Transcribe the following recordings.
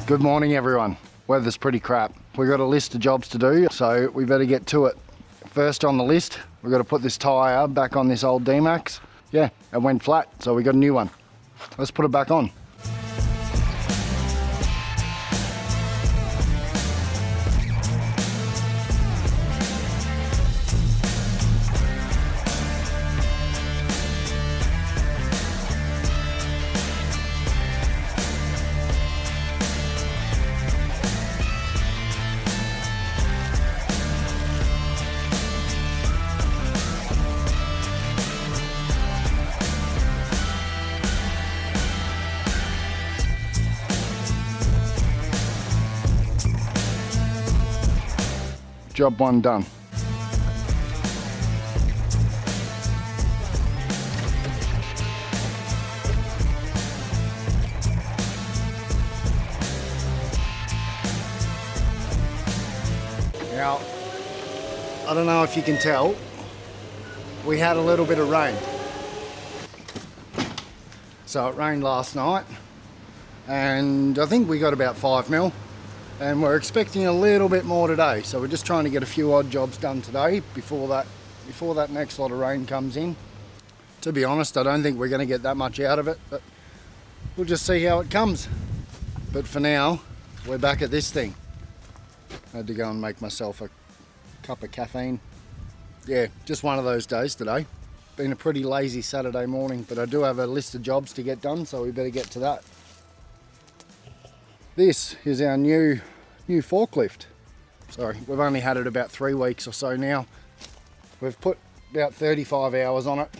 Good morning everyone. Weather's pretty crap. We've got a list of jobs to do, so we better get to it. First on the list, we've got to put this tyre back on this old D-Max. Yeah, it went flat, so we got a new one. Let's put it back on. Job one done. Now, I don't know if you can tell, we had a little bit of rain. So it rained last night, and I think we got about 5 mil. And we're expecting a little bit more today, so we're just trying to get a few odd jobs done today before that next lot of rain comes in. To be honest, I don't think we're going to get that much out of it, but we'll just see how it comes. But for now, we're back at this thing. I had to go and make myself a cup of caffeine. Yeah, just one of those days today. Been a pretty lazy Saturday morning, but I do have a list of jobs to get done, so we better get to that. This is our new forklift. Sorry, we've only had it about 3 weeks or so now. We've put about 35 hours on it.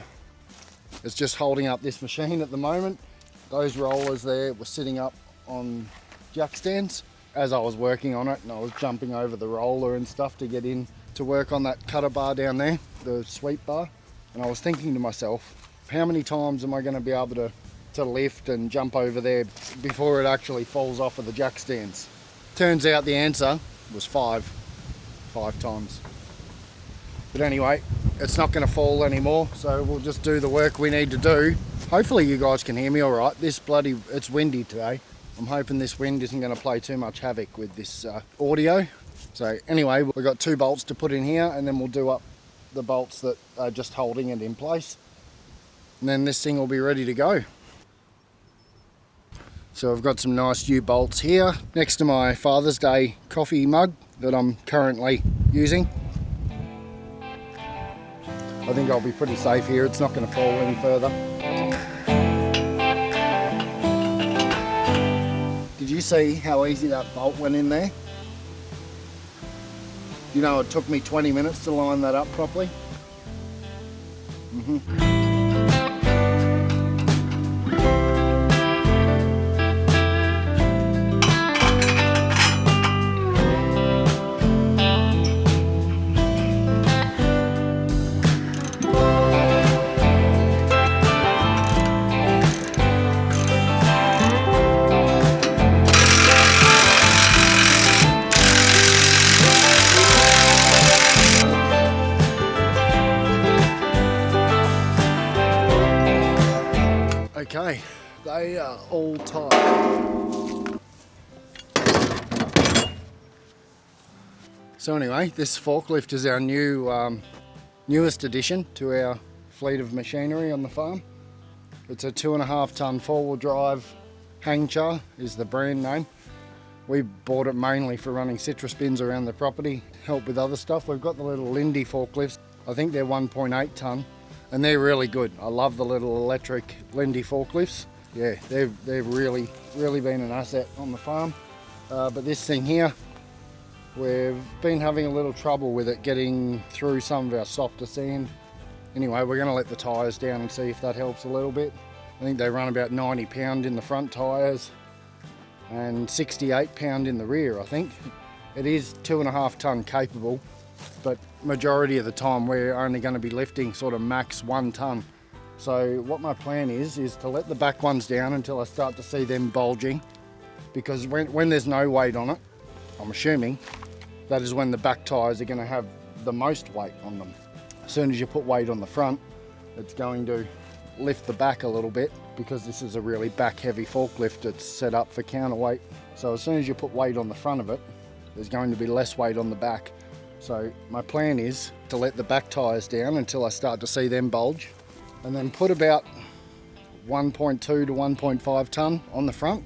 It's just holding up this machine at the moment. Those rollers there were sitting up on jack stands as I was working on it, and I was jumping over the roller and stuff to get in to work on that cutter bar down there, the sweep bar. And I was thinking to myself, how many times am I going to be able to lift and jump over there before it actually falls off of the jack stands? Turns out the answer was 5 times. But anyway, it's not going to fall anymore, so we'll just do the work we need to do. Hopefully you guys can hear me all right. It's windy today. I'm hoping this wind isn't going to play too much havoc with this audio. So anyway, we've got 2 bolts to put in here, and then we'll do up the bolts that are just holding it in place. And then this thing will be ready to go. So I've got some nice U-bolts here next to my Father's Day coffee mug that I'm currently using. I think I'll be pretty safe here. It's not going to fall any further. Did you see how easy that bolt went in there? You know, it took me 20 minutes to line that up properly. Okay, they are all tight. So anyway, this forklift is our newest addition to our fleet of machinery on the farm. It's a 2.5 ton 4-wheel drive. Hangcha is the brand name. We bought it mainly for running citrus bins around the property, help with other stuff. We've got the little Lindy forklifts. I think they're 1.8 ton. And they're really good. I love the little electric Lindy forklifts. Yeah, they've really been an asset on the farm. But this thing here, we've been having a little trouble with it getting through some of our softer sand. Anyway, we're going to let the tyres down and see if that helps a little bit. I think they run about 90 pound in the front tyres and 68 pound in the rear, I think. It is 2.5 ton capable, but majority of the time we're only going to be lifting sort of max 1 ton. So what my plan is to let the back ones down until I start to see them bulging, because when there's no weight on it, I'm assuming, that is when the back tyres are going to have the most weight on them. As soon as you put weight on the front, it's going to lift the back a little bit, because this is a really back heavy forklift. It's set up for counterweight So as soon as you put weight on the front of it, there's going to be less weight on the back. So my plan is to let the back tyres down until I start to see them bulge, and then put about 1.2 to 1.5 tonne on the front,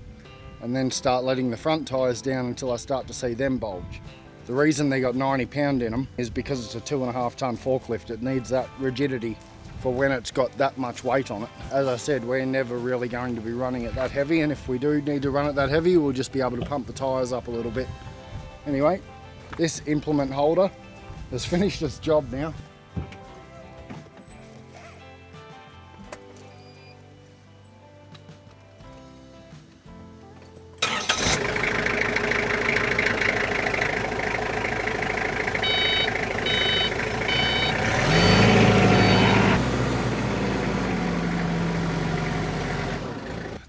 and then start letting the front tyres down until I start to see them bulge. The reason they got 90 pound in them is because it's a 2.5 tonne forklift. It needs that rigidity for when it's got that much weight on it. As I said, we're never really going to be running it that heavy, and if we do need to run it that heavy, we'll just be able to pump the tyres up a little bit. Anyway, this implement holder has finished its job now.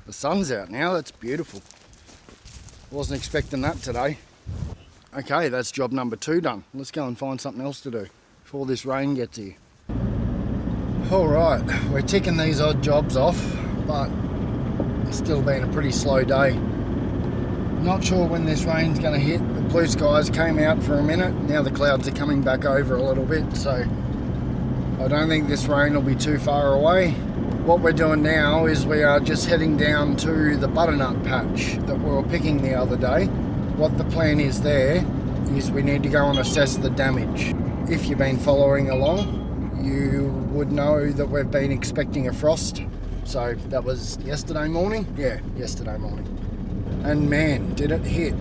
The sun's out now, that's beautiful. Wasn't expecting that today. Okay, that's job number 2 done. Let's go and find something else to do before this rain gets here. Alright, we're ticking these odd jobs off, but it's still been a pretty slow day. Not sure when this rain's going to hit. The blue skies came out for a minute, now the clouds are coming back over a little bit, so I don't think this rain will be too far away. What we're doing now is we are just heading down to the butternut patch that we were picking the other day. What the plan is there is we need to go and assess the damage. If you've been following along, you would know that we've been expecting a frost. So that was yesterday morning? Yeah, yesterday morning. And man, did it hit.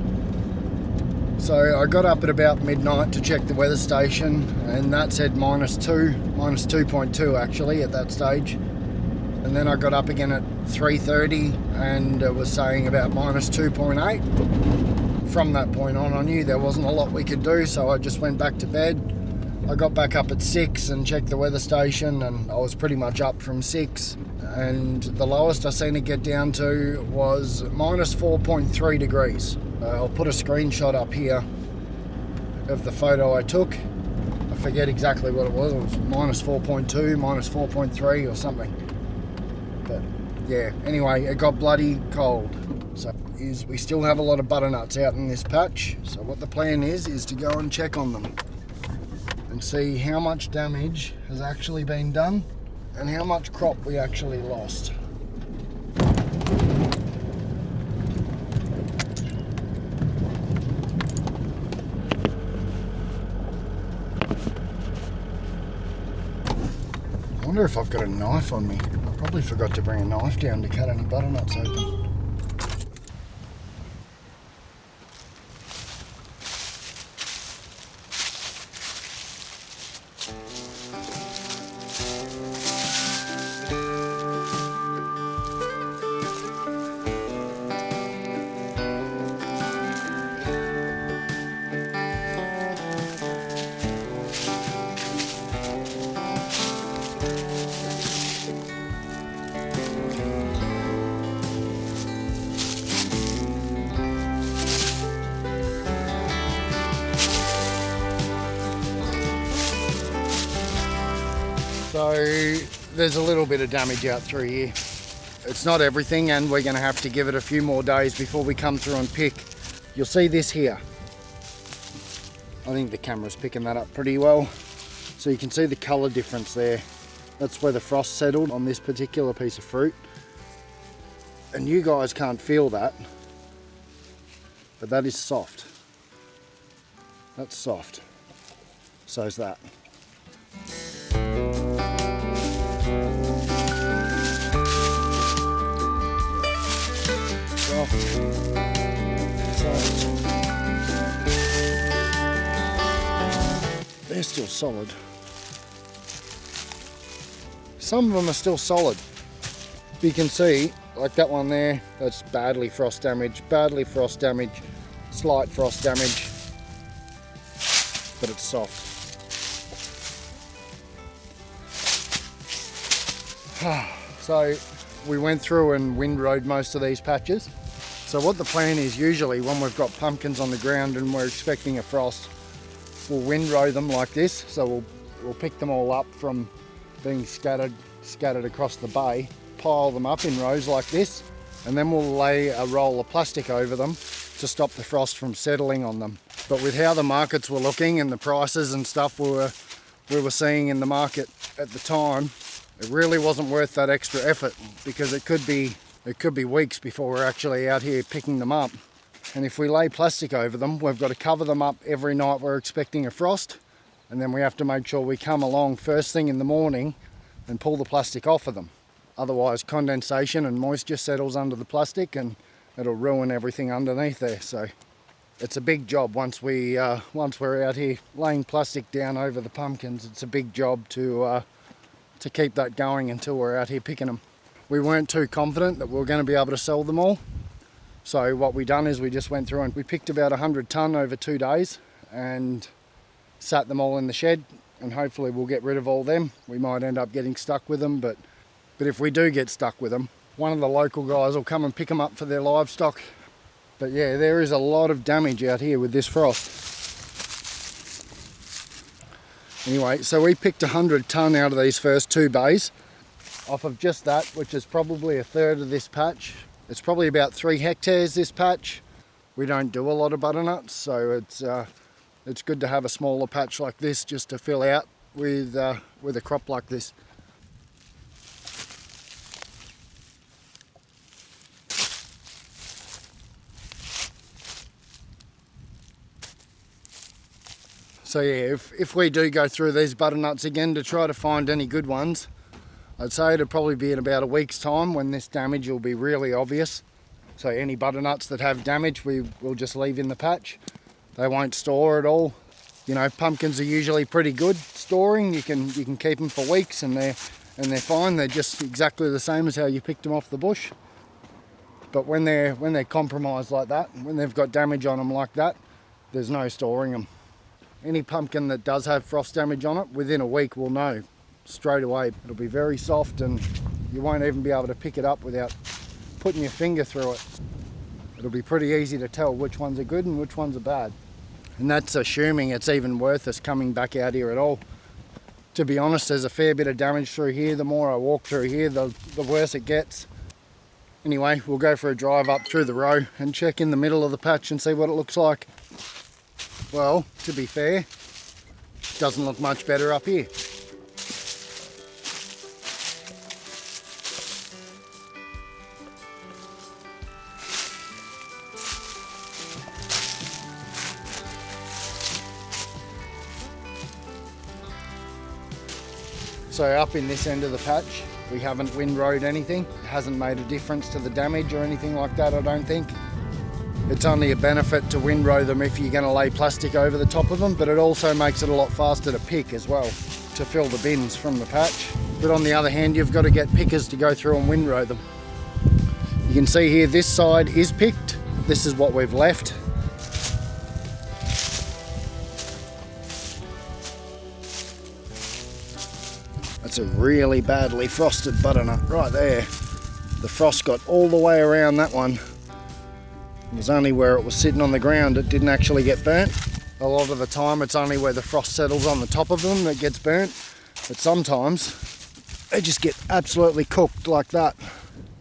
So I got up at about midnight to check the weather station, and that said -2.2 actually at that stage. And then I got up again at 3:30 and it was saying about -2.8. From that point on, I knew there wasn't a lot we could do, so I just went back to bed. I got back up at 6 and checked the weather station, and I was pretty much up from 6. And the lowest I seen it get down to was -4.3 degrees. I'll put a screenshot up here of the photo I took. I forget exactly what it was. It was -4.2, -4.3 or something. But yeah, anyway, it got bloody cold. So we still have a lot of butternuts out in this patch. So what the plan is to go and check on them and see how much damage has actually been done and how much crop we actually lost. I wonder if I've got a knife on me. I probably forgot to bring a knife down to cut any butternuts open. So there's a little bit of damage out through here. It's not everything, and we're going to have to give it a few more days before we come through and pick. You'll see this here. I think the camera's picking that up pretty well. So you can see the colour difference there. That's where the frost settled on this particular piece of fruit. And you guys can't feel that, but that is soft. That's soft. So's that. They're still solid. Some of them are still solid. You can see, like that one there, that's badly frost damage, slight frost damage, but it's soft. So we went through and windrowed most of these patches. So what the plan is, usually when we've got pumpkins on the ground and we're expecting a frost, we'll windrow them like this. So we'll pick them all up from being scattered across the bay, pile them up in rows like this, and then we'll lay a roll of plastic over them to stop the frost from settling on them. But with how the markets were looking and the prices and stuff we were seeing in the market at the time, it really wasn't worth that extra effort, because it could be weeks before we're actually out here picking them up. And if we lay plastic over them, we've got to cover them up every night we're expecting a frost, and then we have to make sure we come along first thing in the morning and pull the plastic off of them. Otherwise condensation and moisture settles under the plastic and it'll ruin everything underneath there. So it's a big job once we're out here laying plastic down over the pumpkins. It's a big job to keep that going until we're out here picking them. We weren't too confident that we were going to be able to sell them all. So what we done is we just went through and we picked about 100 tonne over 2 days and sat them all in the shed, and hopefully we'll get rid of all them. We might end up getting stuck with them, but if we do get stuck with them, one of the local guys will come and pick them up for their livestock. But yeah, there is a lot of damage out here with this frost. Anyway, so we picked 100 tonne out of these first 2 bays off of just that, which is probably a third of this patch. It's probably about 3 hectares, this patch. We don't do a lot of butternuts, so it's good to have a smaller patch like this just to fill out with a crop like this. So yeah, if we do go through these butternuts again to try to find any good ones, I'd say it'll probably be in about a week's time when this damage will be really obvious. So any butternuts that have damage, we will just leave in the patch. They won't store at all. You know, pumpkins are usually pretty good storing. You can keep them for weeks and they're fine. They're just exactly the same as how you picked them off the bush. But when they're compromised like that, when they've got damage on them like that, there's no storing them. Any pumpkin that does have frost damage on it, within a week we'll know straight away. It'll be very soft and you won't even be able to pick it up without putting your finger through it. It'll be pretty easy to tell which ones are good and which ones are bad. And that's assuming it's even worth us coming back out here at all. To be honest, there's a fair bit of damage through here. The more I walk through here, the worse it gets. Anyway, we'll go for a drive up through the row and check in the middle of the patch and see what it looks like. Well, to be fair, it doesn't look much better up here. So up in this end of the patch, we haven't windrowed anything. It hasn't made a difference to the damage or anything like that, I don't think. It's only a benefit to windrow them if you're going to lay plastic over the top of them, but it also makes it a lot faster to pick as well, to fill the bins from the patch. But on the other hand, you've got to get pickers to go through and windrow them. You can see here, this side is picked. This is what we've left. That's a really badly frosted butternut right there. The frost got all the way around that one. It was only where it was sitting on the ground it didn't actually get burnt. A lot of the time it's only where the frost settles on the top of them that gets burnt, but sometimes they just get absolutely cooked like that.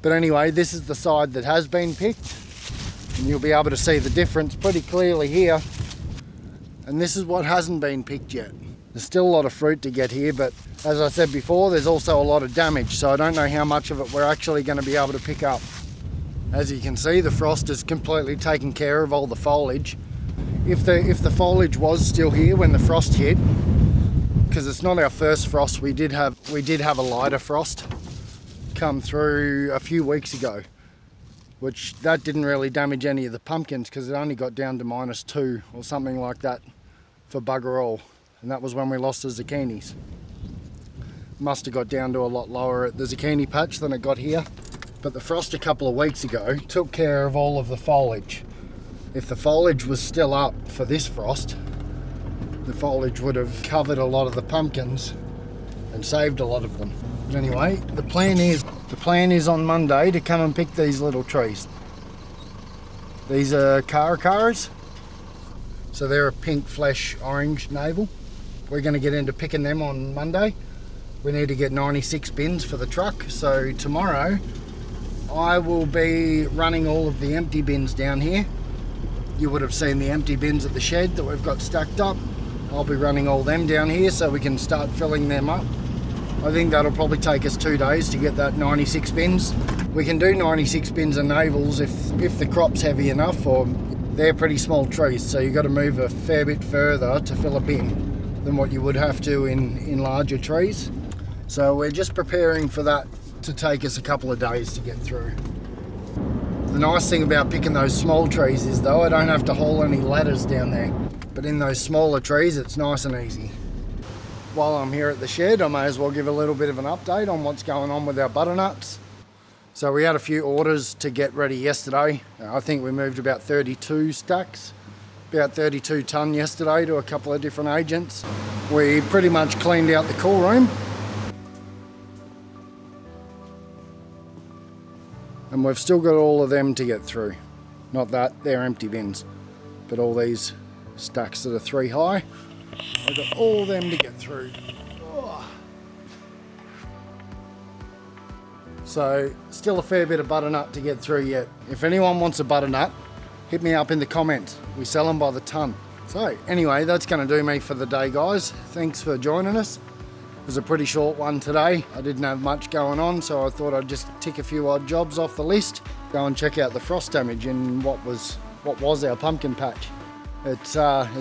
But anyway, this is the side that has been picked, and you'll be able to see the difference pretty clearly here. And this is what hasn't been picked yet. There's still a lot of fruit to get here, but as I said before, there's also a lot of damage, so I don't know how much of it we're actually going to be able to pick up. As you can see, the frost has completely taken care of all the foliage. If the foliage was still here when the frost hit, because it's not our first frost, we did have a lighter frost come through a few weeks ago, which that didn't really damage any of the pumpkins because it only got down to -2 or something like that for bugger all, and that was when we lost the zucchinis. Must have got down to a lot lower at the zucchini patch than it got here. But the frost a couple of weeks ago took care of all of the foliage. If the foliage was still up for this frost, the foliage would have covered a lot of the pumpkins and saved a lot of them. But anyway, the plan is on Monday to come and pick these little trees. These are caracaras. So they're a pink flesh orange navel. We're going to get into picking them on Monday. We need to get 96 bins for the truck, so tomorrow I will be running all of the empty bins down here You would have seen the empty bins at the shed that we've got stacked up. I'll be running all them down here so we can start filling them up. I think that'll probably take us 2 days to get that 96 bins. We can do 96 bins of navels if the crop's heavy enough, or they're pretty small trees, so you've got to move a fair bit further to fill a bin than what you would have to in larger trees. So we're just preparing for that to take us a couple of days to get through. The nice thing about picking those small trees is though, I don't have to haul any ladders down there. But in those smaller trees, it's nice and easy. While I'm here at the shed, I may as well give a little bit of an update on what's going on with our butternuts. So we had a few orders to get ready yesterday. I think we moved about 32 stacks, about 32 tonne yesterday to a couple of different agents. We pretty much cleaned out the cool room. And we've still got all of them to get through. Not that, they're empty bins, but all these stacks that are 3 high, I've got all of them to get through. Oh. So, still a fair bit of butternut to get through yet. If anyone wants a butternut, hit me up in the comments. We sell them by the tonne. So, anyway, that's going to do me for the day, guys. Thanks for joining us. It was a pretty short one today. I didn't have much going on, so I thought I'd just tick a few odd jobs off the list. Go and check out the frost damage in what was our pumpkin patch. It's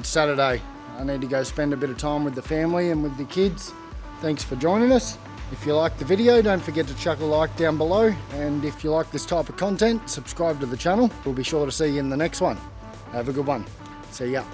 Saturday. I need to go spend a bit of time with the family and with the kids. Thanks for joining us. If you liked the video, don't forget to chuck a like down below. And if you like this type of content, subscribe to the channel. We'll be sure to see you in the next one. Have a good one. See ya.